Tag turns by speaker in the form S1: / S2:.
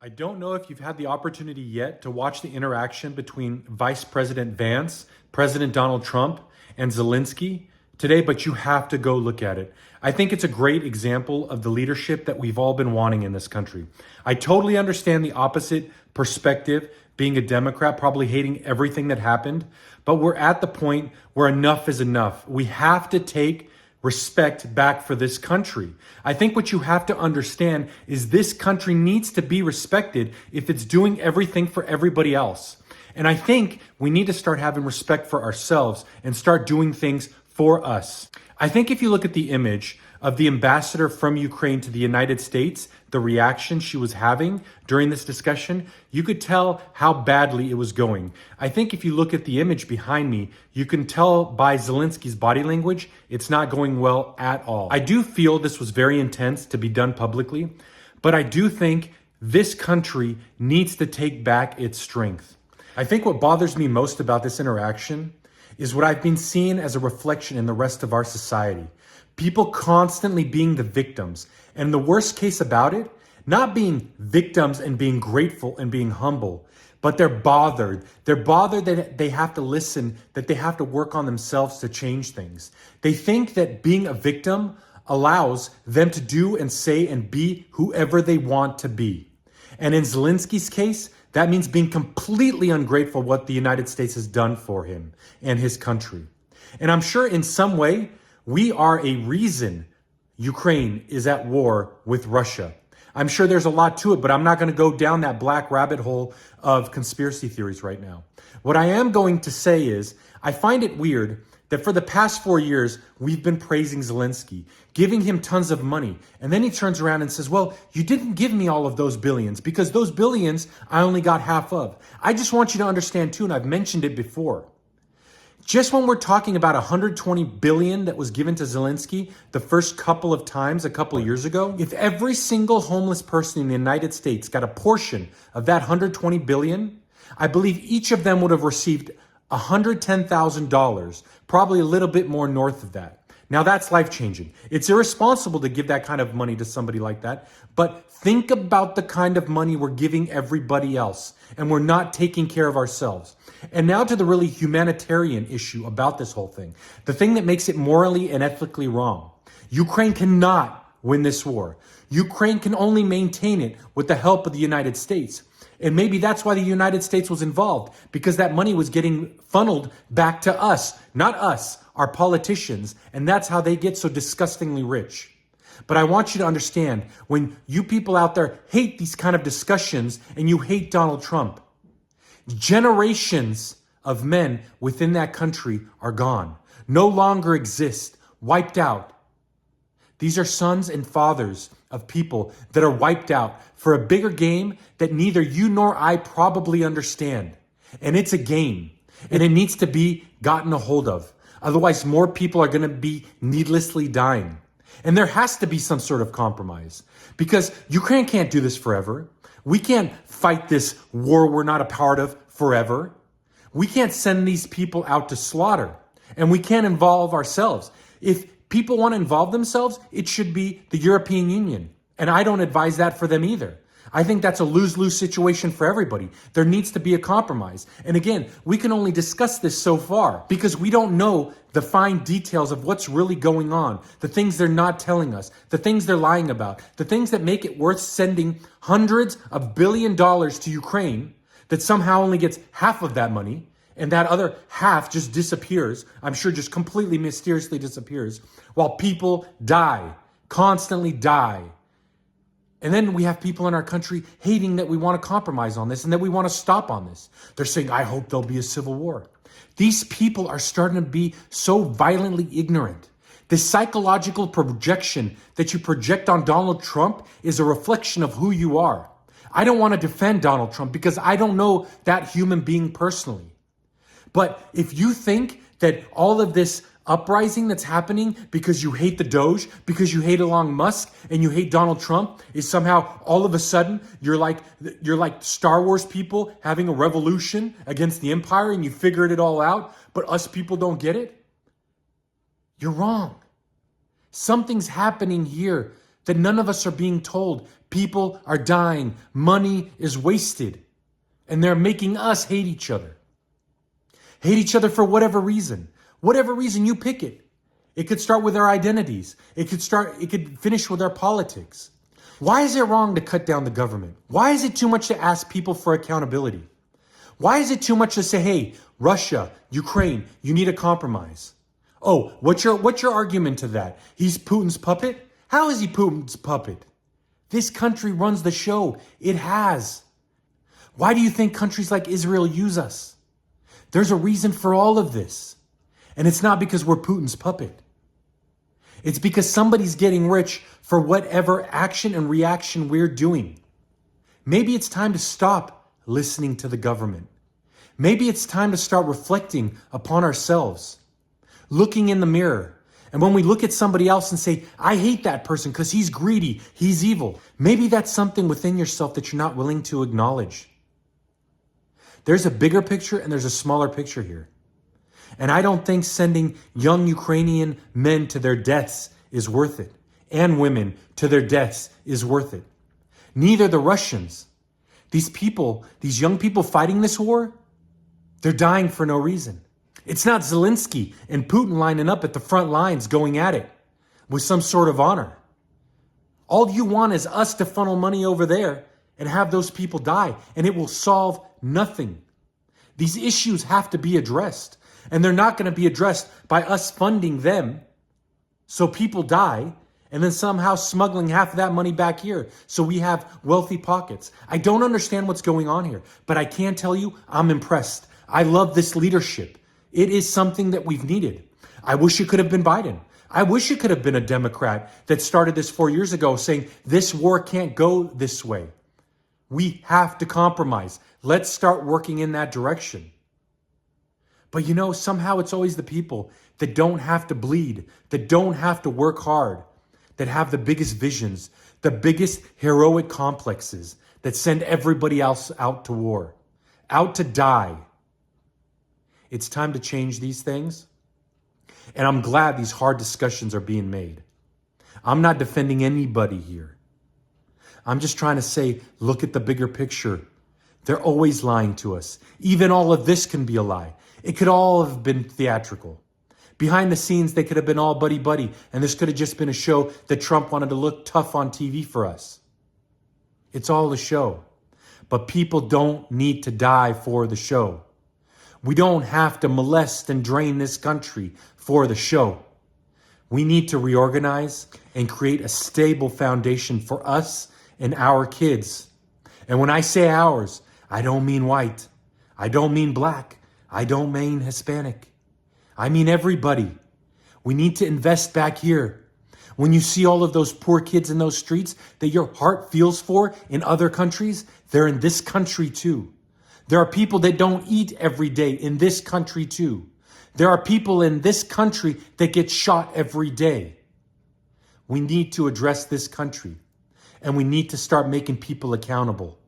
S1: I don't know if you've had the opportunity yet to watch the interaction between Vice President Vance, President Donald Trump, and Zelensky today, but you have to go look at it. I think it's a great example of the leadership that we've all been wanting in this country. I totally understand the opposite perspective, being a Democrat, probably hating everything that happened, but we're at the point where enough is enough. We have to take respect back for this country. I think what you have to understand is this country needs to be respected if it's doing everything for everybody else. And I think we need to start having respect for ourselves and start doing things for us. I think if you look at the image of the ambassador from Ukraine to the United States, the reaction she was having during this discussion, you could tell how badly it was going. I think if you look at the image behind me, you can tell by Zelensky's body language, it's not going well at all. I do feel this was very intense to be done publicly, but I do think this country needs to take back its strength. I think what bothers me most about this interaction is what I've been seeing as a reflection in the rest of our society. People constantly being the victims. And the worst case about it, not being victims and being grateful and being humble, but they're bothered. They're bothered that they have to listen, that they have to work on themselves to change things. They think that being a victim allows them to do and say and be whoever they want to be. And in Zelensky's case, that means being completely ungrateful what the United States has done for him and his country. And I'm sure in some way, we are a reason Ukraine is at war with Russia. I'm sure there's a lot to it, but I'm not going to go down that black rabbit hole of conspiracy theories right now. What I am going to say is, I find it weird that for the past 4 years, we've been praising Zelensky, giving him tons of money. And then he turns around and says, well, you didn't give me all of those billions because those billions I only got half of. I just want you to understand too, and I've mentioned it before, just when we're talking about 120 billion that was given to Zelensky the first couple of times a couple of years ago, if every single homeless person in the United States got a portion of that 120 billion, I believe each of them would have received $110,000, probably a little bit more north of that. Now that's life-changing. It's irresponsible to give that kind of money to somebody like that, but think about the kind of money we're giving everybody else, and we're not taking care of ourselves. And now to the really humanitarian issue about this whole thing, the thing that makes it morally and ethically wrong. Ukraine cannot win this war. Ukraine can only maintain it with the help of the United States. And maybe that's why the United States was involved, because that money was getting funneled back to us, not us, our politicians. And that's how they get so disgustingly rich. But I want you to understand, when you people out there hate these kind of discussions and you hate Donald Trump, generations of men within that country are gone, no longer exist, wiped out. These are sons and fathers of people that are wiped out for a bigger game that neither you nor I probably understand. And it's a game, and it needs to be gotten a hold of. Otherwise, more people are going to be needlessly dying. And there has to be some sort of compromise, because Ukraine can't do this forever. We can't fight this war we're not a part of forever. We can't send these people out to slaughter, and we can't involve ourselves. If people want to involve themselves, it should be the European Union. And I don't advise that for them either. I think that's a lose-lose situation for everybody. There needs to be a compromise. And again, we can only discuss this so far because we don't know the fine details of what's really going on, the things they're not telling us, the things they're lying about, the things that make it worth sending hundreds of billions of dollars to Ukraine that somehow only gets half of that money, and that other half just disappears, I'm sure just completely mysteriously disappears, while people die, constantly die. And then we have people in our country hating that we want to compromise on this and that we want to stop on this. They're saying, I hope there'll be a civil war. These people are starting to be so violently ignorant. The psychological projection that you project on Donald Trump is a reflection of who you are. I don't want to defend Donald Trump because I don't know that human being personally. But if you think that all of this uprising that's happening because you hate the Doge, because you hate Elon Musk and you hate Donald Trump is somehow all of a sudden you're like Star Wars people having a revolution against the empire and you figured it all out, but us people don't get it, you're wrong. Something's happening here that none of us are being told. People are dying. Money is wasted. And they're making us hate each other. Hate each other for whatever reason. Whatever reason, you pick it. It could start with our identities. It could finish with our politics. Why is it wrong to cut down the government? Why is it too much to ask people for accountability? Why is it too much to say, hey, Russia, Ukraine, you need a compromise? Oh, what's your argument to that? He's Putin's puppet? How is he Putin's puppet? This country runs the show. It has. Why do you think countries like Israel use us? There's a reason for all of this. And it's not because we're Putin's puppet. It's because somebody's getting rich for whatever action and reaction we're doing. Maybe it's time to stop listening to the government. Maybe it's time to start reflecting upon ourselves, looking in the mirror. And when we look at somebody else and say, I hate that person because he's greedy, he's evil. Maybe that's something within yourself that you're not willing to acknowledge. There's a bigger picture and there's a smaller picture here. And I don't think sending young Ukrainian men to their deaths is worth it. And women to their deaths is worth it. Neither the Russians. These people, these young people fighting this war, they're dying for no reason. It's not Zelensky and Putin lining up at the front lines going at it with some sort of honor. All you want is us to funnel money over there and have those people die, and it will solve nothing. These issues have to be addressed, and they're not going to be addressed by us funding them so people die and then somehow smuggling half of that money back here so we have wealthy pockets. I don't understand what's going on here, but I can tell you I'm impressed. I love this leadership. It is something that we've needed. I wish it could have been Biden. I wish it could have been a Democrat that started this 4 years ago saying this war can't go this way. We have to compromise. Let's start working in that direction. But you know, somehow it's always the people that don't have to bleed, that don't have to work hard, that have the biggest visions, the biggest heroic complexes, that send everybody else out to war, out to die. It's time to change these things. And I'm glad these hard discussions are being made. I'm not defending anybody here. I'm just trying to say, look at the bigger picture. They're always lying to us. Even all of this can be a lie. It could all have been theatrical. Behind the scenes, they could have been all buddy-buddy, and this could have just been a show that Trump wanted to look tough on TV for us. It's all a show. But people don't need to die for the show. We don't have to molest and drain this country for the show. We need to reorganize and create a stable foundation for us and our kids. And when I say ours, I don't mean white. I don't mean black. I don't mean Hispanic. I mean everybody. We need to invest back here. When you see all of those poor kids in those streets that your heart feels for in other countries, they're in this country too. There are people that don't eat every day in this country too. There are people in this country that get shot every day. We need to address this country, and we need to start making people accountable.